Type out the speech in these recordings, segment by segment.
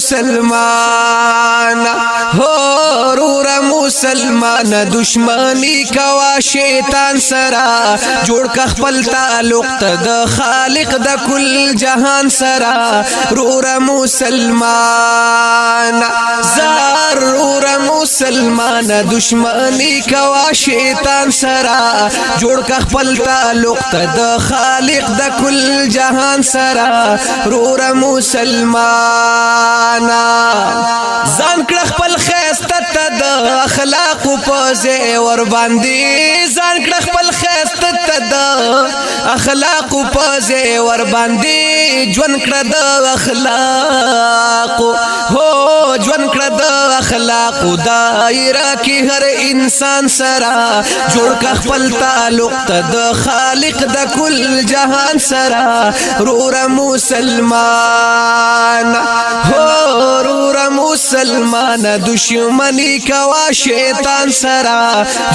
مسلمان هو رور مسلمان دشمنی کوا شیطان سرا جوړ کا خپل تعلق ته د خالق د کل جهان سرا رور مسلمان ضرور مسلمان دشمنی کوا شیطان سرا جوړ کا خپل تعلق ته د خالق د کل جهان سرا رور مسلمان ځان کړ خپل خیسته ته د اخلاق په زیور باندې ځان کړ خپل خیسته ته د اخلاق په زیور باندې ژوند کړ د اخلاق هو ژوند کړ د اخلاق دایره کې هر انسان سره جوړ کا خپل تعلق ته د خالق د کل جهان سره رور مسلمان هو رور مسلمان دشمنی کوا شیطان سرا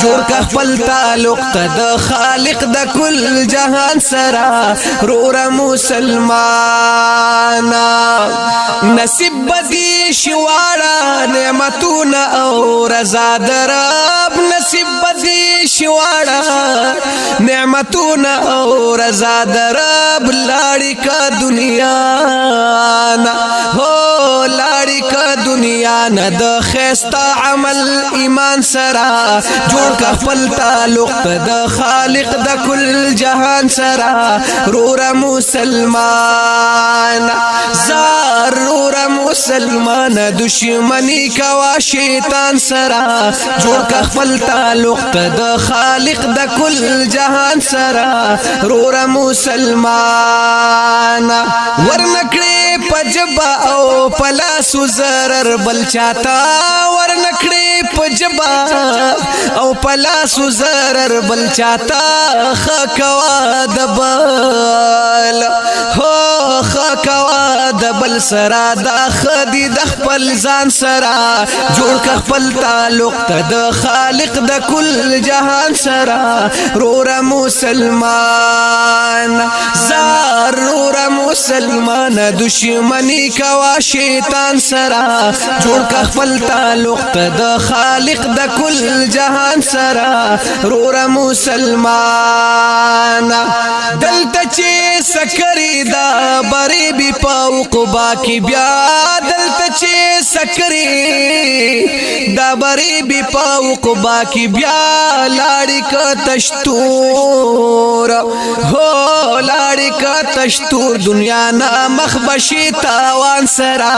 جوړ کا خپل تعلق ته د خالق د کل جهان سرا رور مسلمان نصیب بدی شواړه نعمتونه او رضا درب نصیب بدی شواړه نعمتونه او رضا درب لاړی کا دنیا هو لاړی کا دنیا نه د خستا عمل ایمان سرا جوړ کا خپل تعلق د خالق د کل جهان سرا رور مسلمان ضرور مسلمان دشمنی کوا شیطان سرا جوړ کا خپل تعلق د خالق د کل جهان سرا رور مسلمان ورنکړي پجبا او پلاسو زرر بل چاته ورنکړي پجبا او پلاسو زرر بل چاته خکوا دبل هو خکوا دبل سرا د خدي د خپل ځان سرا جوړ کا خپل تعلق ته د خالق د کل جهان سرا رور مسلمان ضرور مسلمان دشمنی کوا شیطان سرا جوړ کا خپل تعلق ته د خالق د کل جهان سرا رور مسلمان دلته چې سکری دا بری بی پاوق باکی بیا دلته چې سکری دا بری بی پاوق باکی بیا لاړی کا تشتور هو لاړی کا تشتور دنیا نا مخبشی تاوان سرا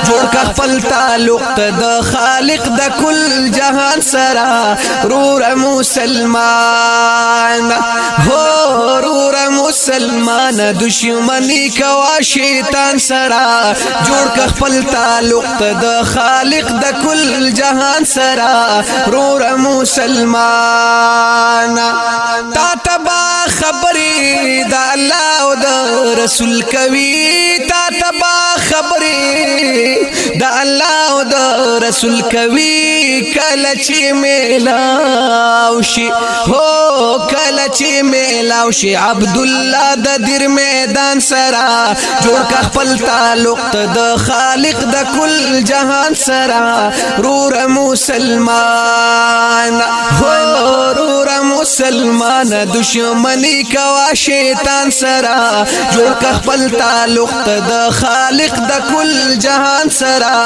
جوړ کا خپل تعلق ته د خالق د کل جهان سرا رور مسلمان هو رور مسلمان دشمنی کوا شیطان سرا جوړ کا خپل تعلق ته د خالق د کل جهان سرا رور مسلمان تا تبا خبري د الله او د رسول کوي تا تبا خبري د الله او د رسول کوي کله چې میلاو شي هو کله چې میلاو شي عبد الله د دیر میدان سرا جوړ کا خپل تعلق ته د خالق د کل جهان سرا رور مسلمان هو رور مسلمان دشمنی کوا شیطان سرا جوړ کا خپل تعلق ته د خالق د کل جهان سرا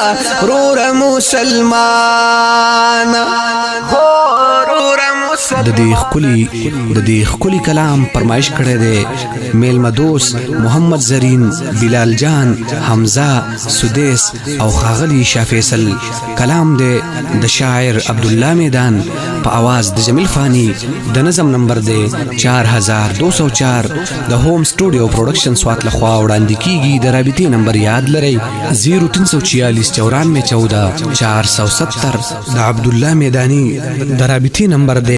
رور مسلمان هو رور د دې خولي کلام فرمایش کړی دی میلمه دوست محمد زرین بلال جان حمزه سدیس او خاغلی شاه فیصل کلام دی د شاعر عبد الله میدان په आवाज د جمیل فانی د نظم نمبر دی 4204 د هوم سټوډیو پروډکشن سوات لخوا وړاندې کیږي د رابطې نمبر یاد لرئ 0346 9414 470 د عبد الله میدانی د رابطې نمبر دی